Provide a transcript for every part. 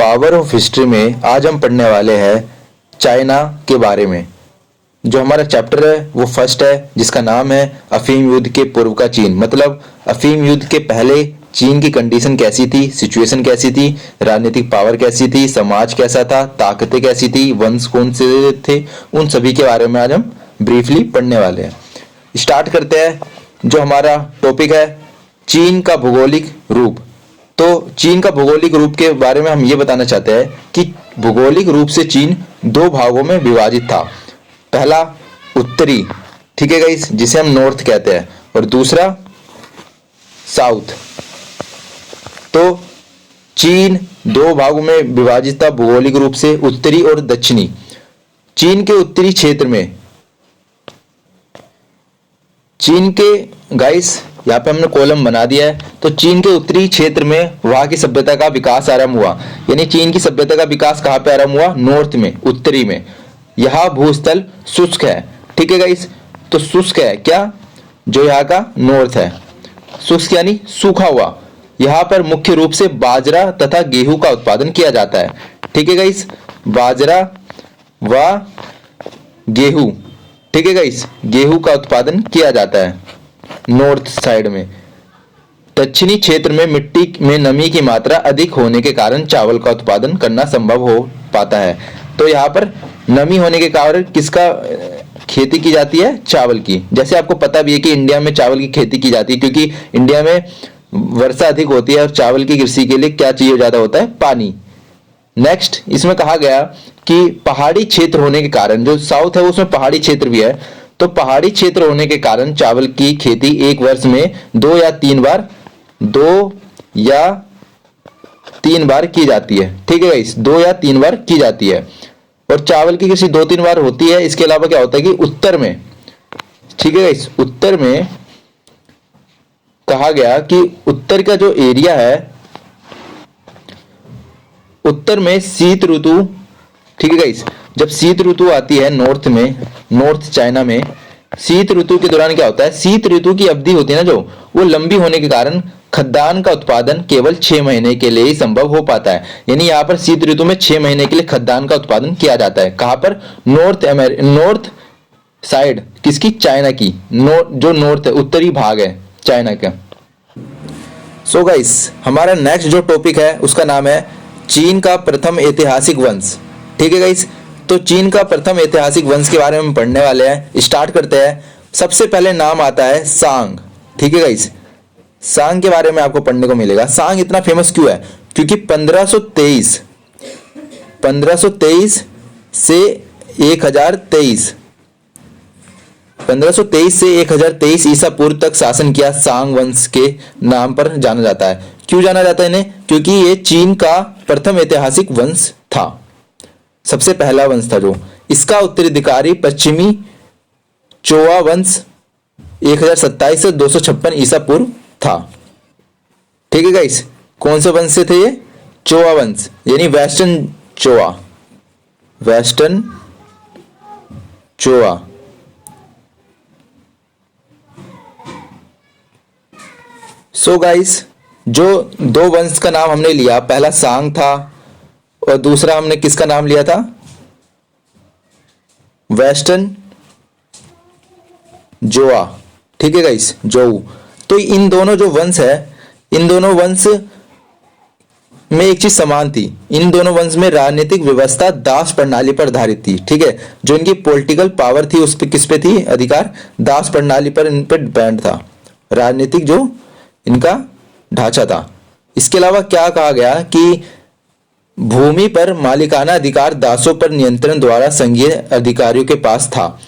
Power of history में आज हम पढ़ने वाले हैं चाइना के बारे में। जो हमारा चैप्टर है वो फर्स्ट है, जिसका नाम है अफीम युद्ध के पूर्व का चीन। मतलब अफीम युद्ध के पहले चीन की कंडीशन कैसी थी, सिचुएशन कैसी थी, राजनीतिक पावर कैसी थी, समाज कैसा था, ताकतें कैसी थी, वंश कौन से थे, उन सभी के बारे में आज हम ब्रीफली पढ़ने वाले हैं। स्टार्ट करते हैं। जो हमारा टॉपिक है चीन का भौगोलिक रूप। तो चीन का भौगोलिक रूप के बारे में हम ये बताना चाहते हैं कि भौगोलिक रूप से चीन दो भागों में विभाजित था। पहला उत्तरी, ठीक है गाइस, जिसे हम नॉर्थ कहते हैं, और दूसरा साउथ। तो चीन दो भागों में विभाजित था भौगोलिक रूप से, उत्तरी और दक्षिणी। चीन के उत्तरी क्षेत्र में, चीन के गाइस यहाँ पे हमने कॉलम बना दिया है। तो चीन के उत्तरी क्षेत्र में वहां की सभ्यता का विकास आरंभ हुआ। यानी चीन की सभ्यता का विकास कहाँ पे आरंभ हुआ? नॉर्थ में, उत्तरी में। यह भूस्थल शुष्क है, ठीक है गाइस। तो शुष्क है क्या? जो यहाँ का नॉर्थ है, शुष्क यानी सूखा हुआ। यहाँ पर मुख्य रूप से बाजरा तथा गेहूं का उत्पादन किया जाता है, ठीक है गाइस। बाजरा व गेहूं, ठीक है गाइस, गेहूं का उत्पादन किया जाता है नॉर्थ साइड में। दक्षिणी क्षेत्र में मिट्टी में नमी की मात्रा अधिक होने के कारण चावल का उत्पादन करना संभव हो पाता है। तो यहाँ पर नमी होने के कारण किसका खेती की जाती है? चावल की। जैसे आपको पता भी है कि इंडिया में चावल की खेती की जाती है, क्योंकि इंडिया में वर्षा अधिक होती है और चावल की कृषि के लिए क्या चाहिए ज्यादा होता है? पानी। नेक्स्ट इसमें कहा गया कि पहाड़ी क्षेत्र होने के कारण, जो साउथ है उसमें पहाड़ी क्षेत्र भी है, तो पहाड़ी क्षेत्र होने के कारण चावल की खेती एक वर्ष में दो या तीन बार की जाती है, ठीक है गाइस, 2 या 3 बार की जाती है। और चावल की कृषि 2-3 बार होती है। इसके अलावा क्या होता है कि उत्तर में, ठीक है गाइस, उत्तर में कहा गया कि उत्तर का जो एरिया है, उत्तर में शीत ऋतु, ठीक है गाइस, जब शीत ऋतु आती है नॉर्थ में, नॉर्थ चाइना में शीत ऋतु के दौरान क्या होता है? शीत ऋतु की अवधि होती है ना, जो वो लंबी होने के कारण खाद्यान्न का उत्पादन केवल 6 महीने के लिए ही संभव हो पाता है। यानी यहाँ पर शीत ऋतु में 6 महीने के लिए खाद्यान्न का उत्पादन किया जाता है। कहां पर? नॉर्थ साइड किसकी? चाइना की। जो नॉर्थ है, उत्तरी भाग है चाइना का। सो गाइस, हमारा नेक्स्ट जो टॉपिक है उसका नाम है चीन का प्रथम ऐतिहासिक वंश, ठीक है गाइस। तो चीन का प्रथम ऐतिहासिक वंश के बारे में पढ़ने वाले हैं। स्टार्ट करते हैं। सबसे पहले नाम आता है सांग, ठीक है गाइस। सांग के बारे में आपको पढ़ने को मिलेगा। सांग इतना फेमस क्यों है? क्योंकि 1523 से 1023 1523 से 1023 ईसा पूर्व तक शासन किया सांग वंश के नाम पर जाना जाता है। क्यों जाना जाता है इन्हें? क्योंकि ये चीन का प्रथम ऐतिहासिक वंश था, सबसे पहला वंश था जो। इसका उत्तराधिकारी पश्चिमी चोआ वंश 1027 से 256 ईसा पूर्व था, ठीक है गाइस। कौन से वंश से थे ये? चोआ वंश, यानी वेस्टर्न चोआ। सो गाइस, जो दो वंश का नाम हमने लिया, पहला सांग था और दूसरा हमने किसका नाम लिया था? वेस्टर्न जोआ, ठीक है गाइस, जोऊ। तो इन दोनों जो वंश है, इन दोनों वंश में एक चीज समान थी। इन दोनों वंश में राजनीतिक व्यवस्था दास प्रणाली पर आधारित थी, ठीक है। जो इनकी पॉलिटिकल पावर थी उस पर किस पे थी? अधिकार दास प्रणाली पर इन पर डिपेंड था, राजनीतिक जो इनका ढांचा था। इसके अलावा क्या कहा गया कि भूमि पर मालिकाना अधिकार दासों पर नियंत्रण द्वारा संघीय अधिकारियों के पास था।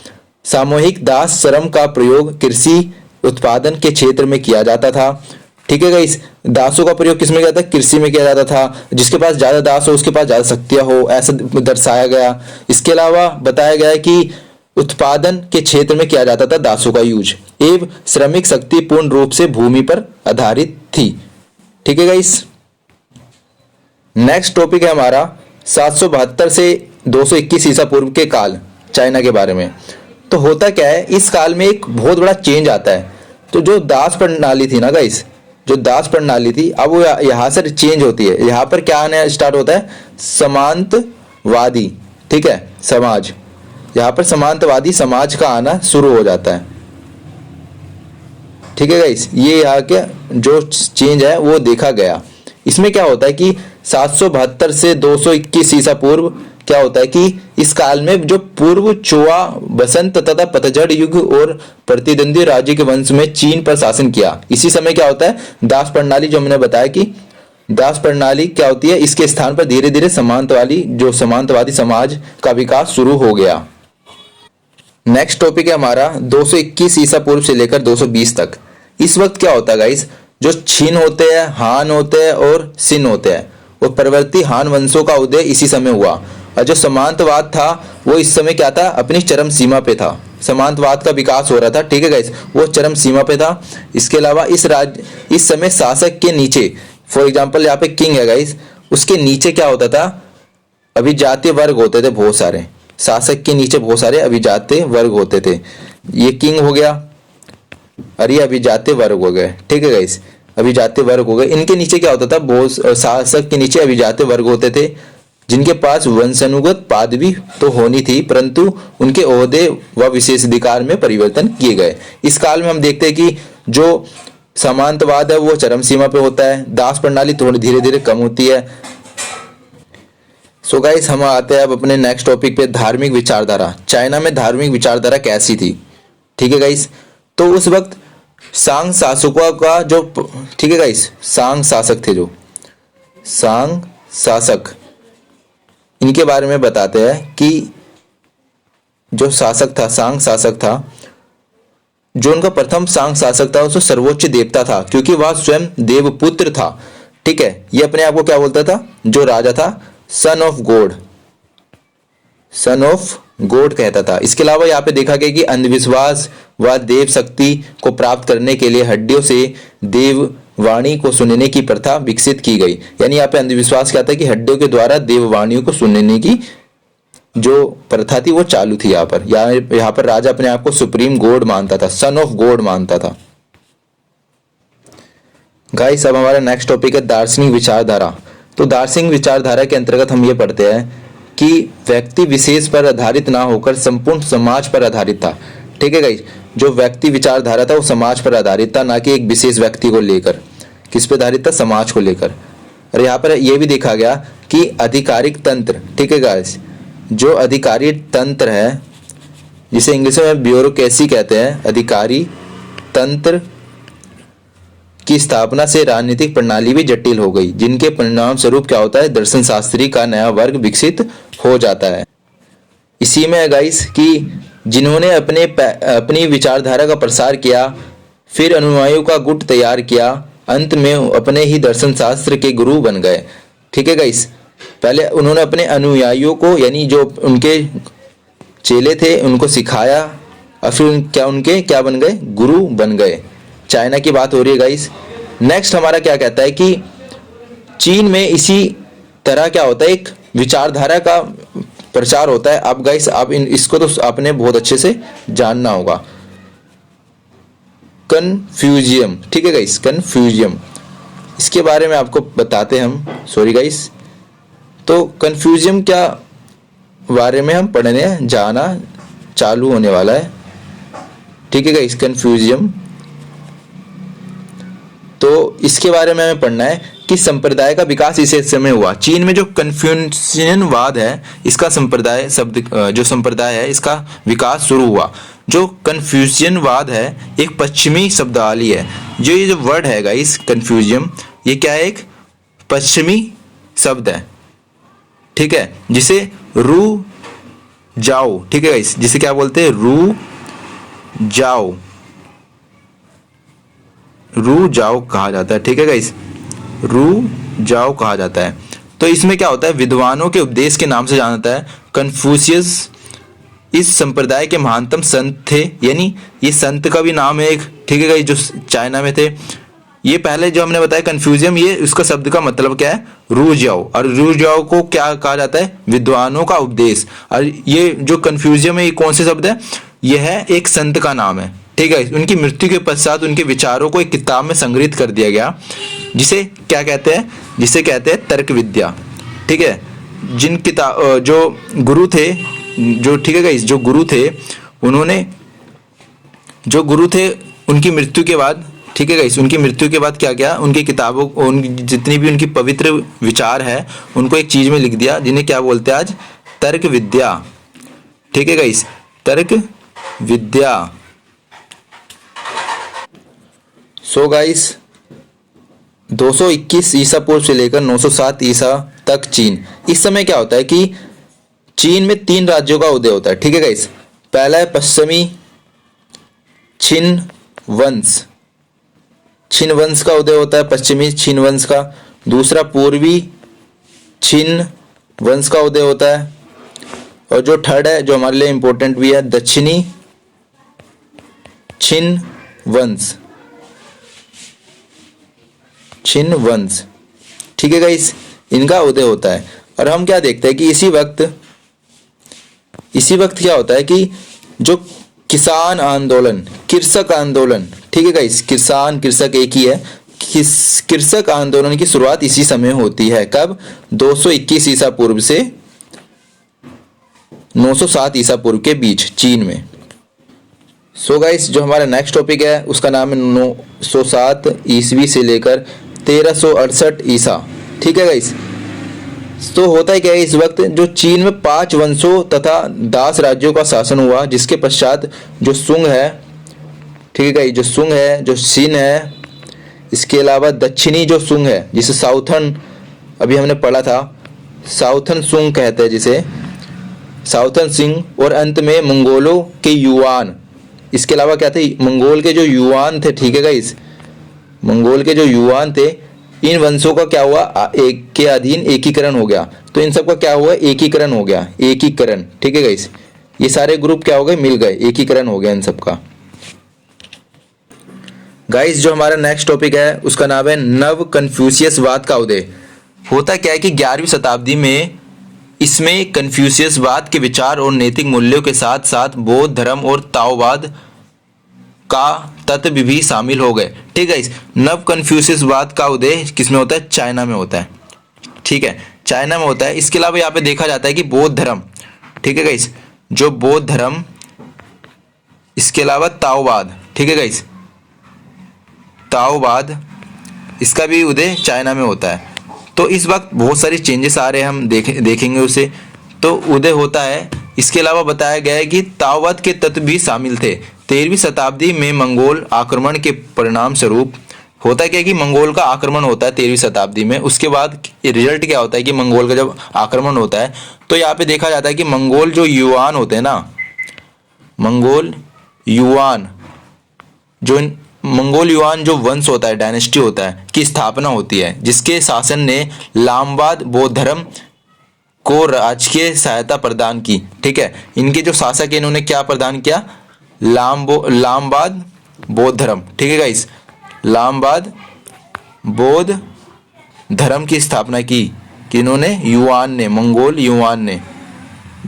सामूहिक दास श्रम का प्रयोग कृषि उत्पादन के क्षेत्र में किया जाता था, ठीक है गाइस। दासों का प्रयोग किसमें किया जाता? कृषि में किया जाता था। जिसके पास ज्यादा दास हो उसके पास ज्यादा शक्तियां हो, ऐसा दर्शाया गया। इसके अलावा बताया गया है कि उत्पादन के क्षेत्र में किया जाता था दासों का यूज, एवं श्रमिक शक्ति पूर्ण रूप से भूमि पर आधारित थी, ठीक है गाइस। नेक्स्ट टॉपिक है हमारा 772 से 221 ईसा पूर्व के काल, चाइना के बारे में। तो होता क्या है, इस काल में एक बहुत बड़ा चेंज आता है। तो जो दास प्रणाली थी ना गाइस, जो दास प्रणाली थी अब वो यहाँ से चेंज होती है, यहाँ पर क्या आना स्टार्ट होता है, समांतवादी, ठीक है, समाज, यहाँ पर समांतवादी समाज का आना शुरू हो जाता है। ठीक है गाइस, ये यहाँ के जो चेंज है वो देखा गया। इसमें क्या होता है कि 772 से 221 ईसा पूर्व क्या होता है कि इस काल में जो पूर्व चोआ, बसंत तथा पतझड़ युग और प्रतिद्वंदी राज्य के वंश में चीन पर शासन किया। इसी समय क्या होता है, दास प्रणाली, जो हमने बताया कि दास प्रणाली क्या होती है, इसके स्थान पर धीरे धीरे समांतवादी समाज का विकास शुरू हो गया। नेक्स्ट टॉपिक है हमारा 221 ईसा पूर्व से लेकर 220 तक। इस वक्त क्या होता है गाइस, जो छिन होते हैं, हान होते हैं और सिन होते हैं, और परवर्ती हान वंशों का उदय इसी समय हुआ। और जो समांतवाद था वो इस समय क्या था, अपनी चरम सीमा पे था, समांतवाद का विकास हो रहा था। ठीक है गाइस, वो चरम सीमा पे था। इसके अलावा इस समय शासक के नीचे, फॉर एग्जाम्पल यहाँ पे किंग है गाइस, उसके नीचे क्या होता था, अभिजातीय वर्ग होते थे बहुत सारे, शासक के नीचे बहुत सारे अभिजातीय वर्ग होते थे। ये किंग हो गया और ये अभिजातीय वर्ग हो गए। ठीक है गाइस, अभिजातीय वर्ग हो गए। इनके नीचे क्या होता था, बहुत शासक के नीचे अभिजातीय वर्ग होते थे, जिनके पास वंशानुगत पदवी तो होनी थी, परंतु उनके ओहदे व विशेषाधिकार में परिवर्तन किए गए। इस काल में हम देखते हैं कि जो समांतवाद है वो चरम सीमा पे होता है, दास प्रणाली थोड़ी धीरे धीरे कम होती है। सो गाइस, हम आते हैं अब अपने नेक्स्ट टॉपिक पे, धार्मिक विचारधारा। चाइना में धार्मिक विचारधारा कैसी थी? ठीक है गाइस, तो उस वक्त सांग शासकों का जो, ठीक है गाइस, सांग शासक थे, जो सांग शासक, इनके बारे में बताते हैं कि जो शासक था, सांग शासक था, जो उनका प्रथम सांग शासक था उसको सर्वोच्च देवता था, क्योंकि वह स्वयं देवपुत्र था। ठीक है, ये अपने आप को क्या बोलता था, जो राजा था, son of God, son of God कहता था। इसके अलावा यहाँ पे देखा गया कि अंधविश्वास व देव शक्ति को प्राप्त करने के लिए हड्डियों से देव वाणी को सुनने की प्रथा विकसित की गई। यानी यहाँ पे अंधविश्वास क्या था कि हड्डियों के द्वारा देववाणियों को सुनने की जो प्रथा थी वो चालू थी। यहाँ पर राजा अपने आप को सुप्रीम गॉड मानता था, सन ऑफ गॉड मानता था। गाइस, अब हमारा नेक्स्ट टॉपिक है दार्शनिक विचारधारा। तो दार्शनिक विचारधारा के अंतर्गत हम ये पढ़ते हैं कि व्यक्ति विशेष पर आधारित ना होकर संपूर्ण समाज पर आधारित था। ठीक है गाइस, जो व्यक्ति विचारधारा था वो समाज पर आधारित था, ना कि एक विशेष व्यक्ति को लेकर। किस पे आधारित था? समाज को लेकर। और यहाँ पर यह भी देखा गया कि आधिकारिक तंत्र, ठीक है गाइस, जो अधिकारी तंत्र है, जिसे इंग्लिश में ब्यूरोक्रेसी कहते हैं, अधिकारी तंत्र की स्थापना से राजनीतिक प्रणाली भी जटिल हो गई, जिनके परिणाम स्वरूप क्या होता है, दर्शन शास्त्री का नया वर्ग विकसित हो जाता है। इसी में गाइस कि जिन्होंने अपनी विचारधारा का प्रसार किया, फिर अनुयायियों का गुट तैयार किया, अंत में अपने ही दर्शन शास्त्र के गुरु बन गए। ठीक है गाइस, पहले उन्होंने अपने अनुयायियों को, यानी जो उनके चेले थे, उनको सिखाया और फिर उनके क्या बन गए? गुरु बन गए। चाइना की बात हो रही है गाइस। नेक्स्ट हमारा क्या कहता है कि चीन में इसी तरह क्या होता है, एक विचारधारा का प्रचार होता है। अब गाइस, आप इसको तो आपने बहुत अच्छे से जानना होगा, कन्फ्यूजियम। ठीक है गाइस, कन्फ्यूजियम, इसके बारे में आपको बताते हैं हम। सॉरी गाइस, तो कन्फ्यूजियम क्या बारे में हम पढ़ने जाना चालू होने वाला है। ठीक है गाइस, कन्फ्यूजियम, तो इसके बारे में हमें पढ़ना है कि संप्रदाय का विकास इस समय हुआ। चीन में जो कन्फ्यूशियनवाद है, इसका संप्रदाय शब्द, जो संप्रदाय है, इसका विकास शुरू हुआ। जो कन्फ्यूशियनवाद है एक पश्चिमी शब्दावली है। ये जो वर्ड है गाइस, कन्फ्यूजियम, ये क्या है? एक पश्चिमी शब्द है। ठीक है, जिसे रू जाओ, ठीक है गाइस, जिसे क्या बोलते हैं? रू जाओ, रू जाओ कहा जाता है। ठीक है गाइस, रू जाओ कहा जाता है। तो इसमें क्या होता है? विद्वानों के उपदेश के नाम से जाना जाता है। कन्फ्यूशियस इस संप्रदाय के महानतम संत थे, यानी ये संत का भी नाम है एक। ठीक है गाइस, जो चाइना में थे। ये पहले जो हमने बताया कन्फ्यूजियम, ये उसका शब्द का मतलब क्या है? रू जाओ। और रू जाओ को क्या कहा जाता है? विद्वानों का उपदेश। और ये जो कन्फ्यूजियम है, ये कौन से शब्द है? यह है एक संत का नाम है। ठीक है, उनकी मृत्यु के पश्चात उनके विचारों को एक किताब में संग्रहित कर दिया गया, जिसे क्या कहते हैं, जिसे कहते हैं तर्क विद्या। ठीक है, जिन किताब जो गुरु थे, जो ठीक है गाइस, जो गुरु थे उन्होंने, जो गुरु थे उनकी मृत्यु के बाद, ठीक है गाइस, उनकी मृत्यु के बाद क्या किया, उनकी किताबों, उन जितनी भी उनकी पवित्र विचार है उनको एक चीज में लिख दिया, जिन्हें क्या बोलते हैं आज, तर्क विद्या। ठीक है गाइस, तर्क विद्या। सो गाइस 221 ईसा पूर्व से लेकर 907 ईसा तक चीन, इस समय क्या होता है कि चीन में 3 राज्यों का उदय होता है। ठीक है गाइस, पहला है पश्चिमी छिन वंश, छिन वंश का उदय होता है, पश्चिमी छिन वंश का। दूसरा पूर्वी छिन वंश का उदय होता है, और जो थर्ड है, जो हमारे लिए इंपॉर्टेंट भी है, दक्षिणी छिन वंश, छिन वंश। ठीक है गाइस, इनका उदय होता है। और हम क्या देखते हैं कि इसी वक्त क्या होता है कि जो किसान आंदोलन, कृषक आंदोलन, ठीक है गाइस, किसान कृषक एक ही है, कृषक आंदोलन की शुरुआत इसी समय होती है। कब? 221 ईसा पूर्व से 907 ईसा पूर्व के बीच चीन में। सो गाइस, जो हमारा नेक्स्ट टॉपिक है उसका नाम है 907 ईस्वी से लेकर 1368 ईसा। ठीक है गाइस, तो होता है क्या है, इस वक्त जो चीन में 5 वंशों तथा 10 राज्यों का शासन हुआ, जिसके पश्चात जो सुंग है, ठीक है गाइस, जो सुंग है, जो शिन है, इसके अलावा दक्षिणी जो सुंग है, जिसे साउथर्न, अभी हमने पढ़ा था, साउथर्न सुंग कहते हैं जिसे, साउथर्न सिंह, और अंत में मंगोलों के युआन। इसके अलावा क्या थे, मंगोल के जो युआन थे, ठीक है गाइस, मंगोल के जो युआन थे, इन वंशों का क्या हुआ, एक के अधीन एकीकरण हो गया। तो इन सब का क्या हुआ, एकीकरण हो गया, एकीकरण। ठीक है गाइस, ये सारे ग्रुप क्या हो गए, मिल गए, एकीकरण हो गया इन सब का। गाइस, जो हमारा नेक्स्ट टॉपिक है उसका नाम है नव कन्फ्यूशियसवाद का उदय। होता क्या है कि 11वीं शताब्दी में इसमें कन्फ्यूशियसवाद के विचार और नैतिक मूल्यों के साथ साथ बौद्ध धर्म और ताओवाद का तत्व भी शामिल हो गए। ठीक है, इस नव कन्फ्यूशियसवाद का उदय किसमें होता है, चाइना में होता है। ठीक है, चाइना में होता है। इसके अलावा यहाँ पे देखा जाता है कि बौद्ध धर्म, ठीक है गाइस, जो बौद्ध धर्म, इसके अलावा ताओवाद, ठीक है गाइस, ताओवाद, इसका भी उदय चाइना में होता है। तो इस वक्त बहुत सारी चेंजेस आ रहे हैं, हम देखेंगे उसे। तो उदय होता है। इसके अलावा बताया गया है कि ताओवाद के तत्व भी शामिल थे। 13वीं शताब्दी में मंगोल आक्रमण के परिणाम स्वरूप होता क्या है कि मंगोल का आक्रमण होता है 13वीं शताब्दी में। उसके बाद रिजल्ट क्या होता है कि मंगोल का जब आक्रमण होता है तो यहाँ पे देखा जाता है कि मंगोल जो युआन होते हैं ना, मंगोल युआन जो वंश होता है, डायनेस्टी होता है, की स्थापना होती है, जिसके शासन ने लामबाद बौद्ध धर्म को राजकीय सहायता प्रदान की। ठीक है, इनके जो शासक है इन्होंने क्या प्रदान किया, लामबाद बौद्ध धर्म। ठीक है गाइस, लामबाद बौद्ध धर्म की स्थापना की, किन्होंने, युआन ने, मंगोल युआन ने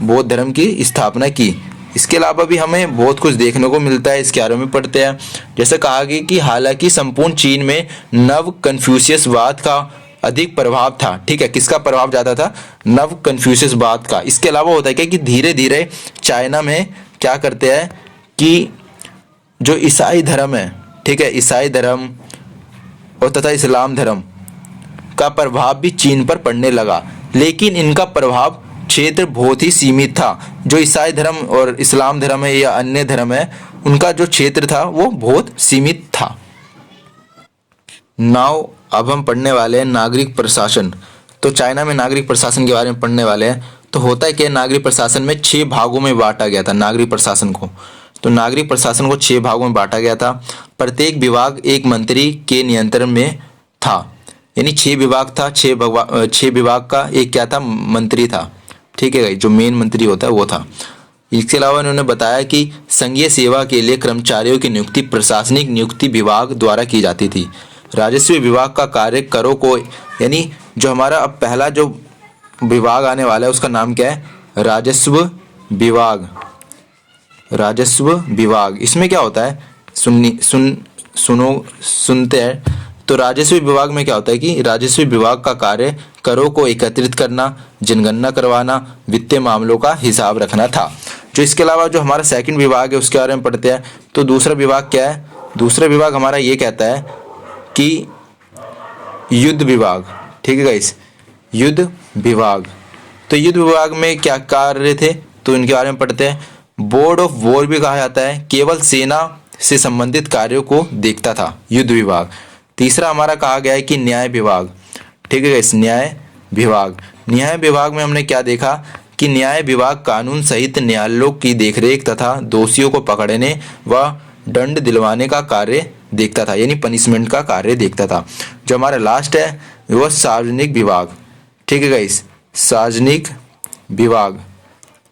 बौद्ध धर्म की स्थापना की। इसके अलावा भी हमें बहुत कुछ देखने को मिलता है, इसके बारे में पढ़ते हैं। जैसे कहा गया कि हालांकि संपूर्ण चीन में नव कन्फ्यूशियसवाद का अधिक प्रभाव था। ठीक है, किसका प्रभाव ज़्यादा था, नव कन्फ्यूशियसवाद का। इसके अलावा होता है क्या कि धीरे धीरे चाइना में क्या करते हैं कि जो ईसाई धर्म है, ठीक है, ईसाई धर्म और तथा इस्लाम धर्म का प्रभाव भी चीन पर पड़ने लगा, लेकिन इनका प्रभाव क्षेत्र बहुत ही सीमित था। जो ईसाई धर्म और इस्लाम धर्म है या अन्य धर्म है, उनका जो क्षेत्र था वो बहुत सीमित था। नाउ अब हम पढ़ने वाले हैं नागरिक प्रशासन। तो चाइना में नागरिक प्रशासन के बारे में पढ़ने वाले हैं। तो होता है कि नागरिक प्रशासन में 6 भागों में बांटा गया था नागरिक प्रशासन को। तो नागरिक प्रशासन को 6 भागों में बांटा गया था। प्रत्येक विभाग एक मंत्री के नियंत्रण में था, यानी 6 विभाग था, 6 विभाग का एक क्या था, मंत्री था। ठीक है, जो मेन मंत्री होता है वो था। इसके अलावा इन्होंने बताया कि संघीय सेवा के लिए कर्मचारियों की नियुक्ति प्रशासनिक नियुक्ति विभाग द्वारा की जाती थी। राजस्व विभाग का कार्य करों को, यानी जो हमारा अब पहला जो विभाग आने वाला है उसका नाम क्या है, राजस्व विभाग। राजस्व विभाग, इसमें क्या होता है, सुनते हैं। तो राजस्व विभाग में क्या होता है कि राजस्व विभाग का कार्य करों को एकत्रित करना, जनगणना करवाना, वित्तीय मामलों का हिसाब रखना था। जो इसके अलावा जो हमारा सेकंड विभाग है उसके बारे में पढ़ते हैं। तो दूसरा विभाग क्या है? दूसरा विभाग हमारा ये कहता है कि युद्ध विभाग। ठीक है गाइस, युद्ध विभाग। तो युद्ध विभाग में क्या कार्य थे तो इनके बारे में पढ़ते हैं। बोर्ड ऑफ वॉर भी कहा जाता है, केवल सेना से संबंधित कार्यों को देखता था युद्ध विभाग। तीसरा हमारा कहा गया है कि न्याय विभाग। ठीक है गाइस, न्याय विभाग। न्याय विभाग में हमने क्या देखा कि न्याय विभाग कानून सहित न्यायालयों की देखरेख तथा दोषियों को पकड़ने व दंड दिलवाने का कार्य देखता था, यानी पनिशमेंट का कार्य देखता था। जो हमारा लास्ट है वह सार्वजनिक विभाग। ठीक है गाइस, सार्वजनिक विभाग।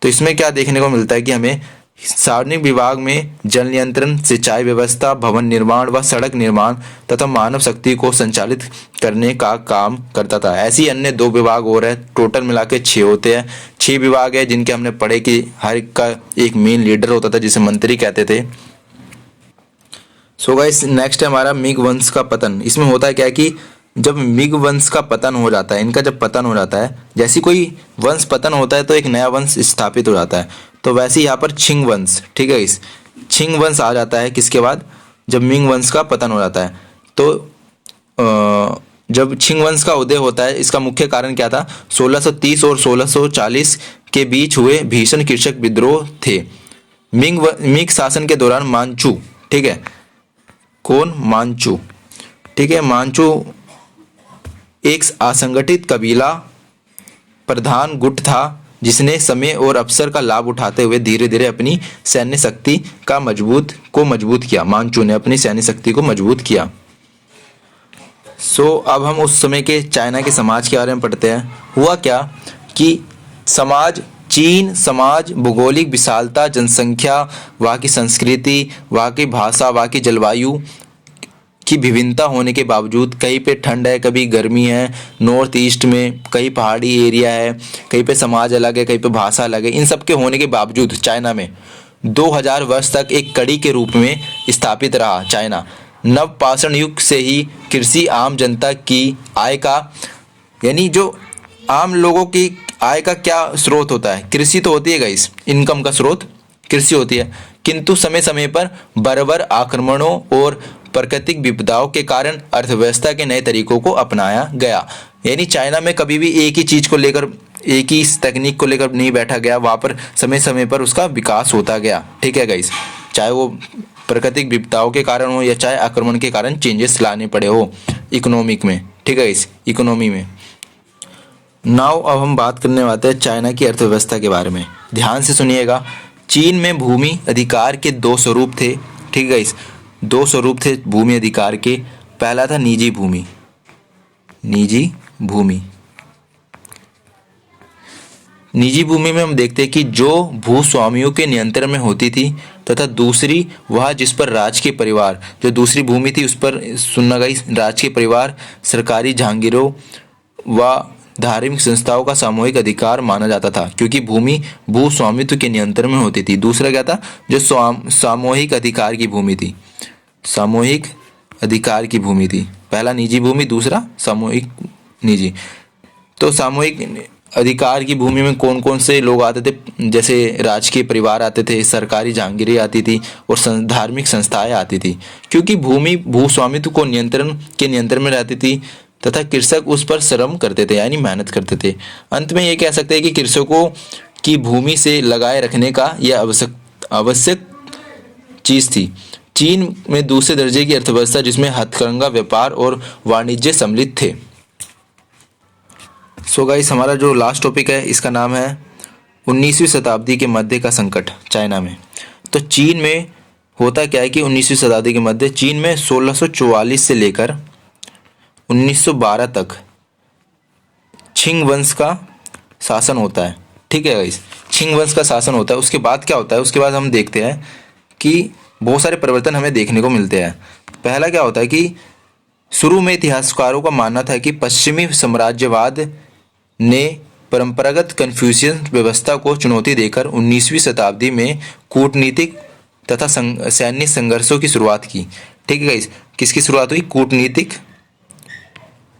तो इसमें क्या देखने को मिलता है कि हमें सार्वजनिक विभाग में जल नियंत्रण, सिंचाई व्यवस्था, भवन निर्माण व सड़क निर्माण तथा मानव शक्ति को संचालित करने का काम करता था। ऐसे ही अन्य 2 विभाग और है, टोटल मिला के 6 होते हैं। 6 विभाग है जिनके हमने पढ़े कि हर एक का एक मेन लीडर होता था जिसे मंत्री कहते थे। सो गाइस, नेक्स्ट है हमारा मिग वंश का पतन। इसमें होता है क्या कि जब मिग वंश का पतन हो जाता है, इनका जब पतन हो जाता है, जैसे कोई वंश पतन होता है तो एक नया वंश स्थापित हो जाता है। तो वैसे यहाँ पर छिंग वंश, ठीक है इस छिंग वंश आ जाता है किसके बाद? जब मिंग वंश का पतन हो जाता है। तो जब छिंग वंश का उदय होता है, इसका मुख्य कारण क्या था? 1630 और 1640 के बीच हुए भीषण कृषक विद्रोह थे। मिंग शासन के दौरान मांचू, ठीक है, कौन? मांचू, ठीक है, मांचू एक असंगठित कबीला प्रधान गुट था जिसने समय और अवसर का लाभ उठाते हुए धीरे धीरे अपनी सैन्य शक्ति का मजबूत किया। मांचू ने अपनी सैन्य शक्ति को मजबूत किया। अब हम उस समय के चाइना के समाज के बारे में पढ़ते हैं। हुआ क्या कि चीन समाज भौगोलिक विशालता, जनसंख्या, वहाँ की संस्कृति, वहाँ की भाषा, वहाँ की जलवायु की विभिन्नता होने के बावजूद, कहीं पे ठंड है, कभी गर्मी है, नॉर्थ ईस्ट में कहीं पहाड़ी एरिया है, कहीं पे समाज अलग है, कहीं पे भाषा अलग है, इन सब के होने के बावजूद चाइना में 2000 वर्ष तक एक कड़ी के रूप में स्थापित रहा। चाइना नवपाषाण युग से ही कृषि आम जनता की आय का, यानी जो आम लोगों की आय का क्या स्रोत होता है? कृषि तो होती है गाइस, इनकम का स्रोत कृषि होती है। किंतु समय समय पर बर्बर आक्रमणों और प्राकृतिक विपदाओं के कारण अर्थव्यवस्था के नए तरीकों को अपनाया गया। यानी चाइना में कभी भी एक ही चीज को लेकर, एक ही तकनीक को लेकर नहीं बैठा गया, वहां पर समय समय पर उसका विकास होता गया। ठीक है गाइस, चाहे वो प्राकृतिक विपदाओं के कारण हो या चाहे आक्रमण के कारण चेंजेस लाने पड़े हो इकोनॉमिक में। ठीक है गाइस, इकोनॉमी में। नाउ अब हम बात करने वाले हैं चाइना की अर्थव्यवस्था के बारे में। ध्यान से सुनिएगा। चीन में भूमि अधिकार के 2 स्वरूप थे। ठीक है गाइस, 2 स्वरूप थे भूमि अधिकार के। पहला था निजी भूमि, निजी भूमि। निजी भूमि में हम देखते हैं कि जो भूस्वामियों के नियंत्रण में होती थी, तथा दूसरी वह जिस पर राजकीय परिवार, जो दूसरी भूमि थी उस पर सुनना गाइस, राजकीय परिवार, सरकारी जहांगीरों व धार्मिक संस्थाओं का सामूहिक अधिकार माना जाता था, क्योंकि भूमि भूस्वामित्व के नियंत्रण में होती थी। दूसरा क्या था? जो सामूहिक अधिकार की भूमि थी, सामूहिक अधिकार की भूमि थी। पहला निजी भूमि, दूसरा सामूहिक निजी। तो सामूहिक अधिकार की भूमि में कौन कौन से लोग आते थे? जैसे राजकीय परिवार आते थे, सरकारी जहांगीरें आती थी और धार्मिक संस्थाएं आती थी, क्योंकि भूमि भूस्वामित्व को नियंत्रण में रहती थी तथा कृषक उस पर श्रम करते थे, यानी मेहनत करते थे। अंत में ये कह सकते हैं कि कृषकों की भूमि से लगाए रखने का यह आवश्यक चीज थी। चीन में दूसरे दर्जे की अर्थव्यवस्था जिसमें हथकरघा व्यापार और वाणिज्य सम्मिलित थे। सो गाइस, हमारा जो लास्ट टॉपिक है इसका नाम है 19वीं शताब्दी के मध्य का संकट चाइना में। तो चीन में होता क्या है कि 19वीं शताब्दी के मध्य चीन में 1644 से लेकर 1912 तक छिंग वंश का शासन होता है। ठीक है गाइस, छिंग वंश का शासन होता है। उसके बाद क्या होता है? उसके बाद हम देखते हैं कि बहुत सारे परिवर्तन हमें देखने को मिलते हैं। पहला क्या होता है कि शुरू में इतिहासकारों का मानना था कि पश्चिमी साम्राज्यवाद ने परंपरागत कन्फ्यूशियन व्यवस्था को चुनौती देकर 19वीं शताब्दी में कूटनीतिक तथा सैन्य संघर्षों की शुरुआत की। ठीक है गाइस, किसकी शुरुआत हुई? कूटनीतिक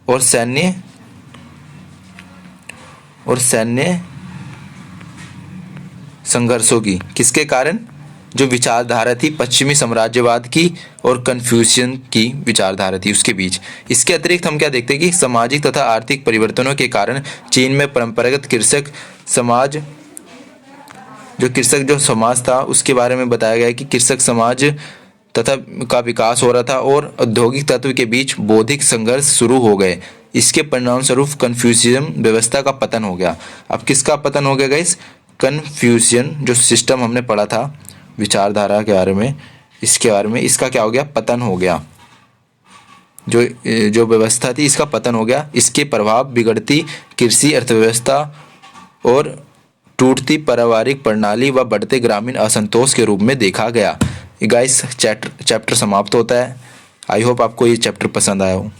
और सैन्य संघर्षों की। किसके कारण? जो विचारधारा थी पश्चिमी साम्राज्यवाद की और कन्फ्यूशियन की विचारधारा थी उसके बीच। इसके अतिरिक्त हम क्या देखते हैं कि सामाजिक तथा आर्थिक परिवर्तनों के कारण चीन में परंपरागत कृषक समाज था उसके बारे में बताया गया है कि कृषक समाज तथा का विकास हो रहा था और औद्योगिक तत्व के बीच बौद्धिक संघर्ष शुरू हो गए। इसके परिणाम स्वरूप कन्फ्यूशियन व्यवस्था का पतन हो गया। अब किसका पतन हो गया गाइस? कन्फ्यूशियन जो सिस्टम हमने पढ़ा था विचारधारा के बारे में, इसके बारे में, इसका क्या हो गया? पतन हो गया। जो व्यवस्था थी इसका पतन हो गया। इसके प्रभाव बिगड़ती कृषि अर्थव्यवस्था और टूटती पारिवारिक प्रणाली व बढ़ते ग्रामीण असंतोष के रूप में देखा गया। गाइस चैप्टर समाप्त होता है। आई होप आपको ये चैप्टर पसंद आया हो।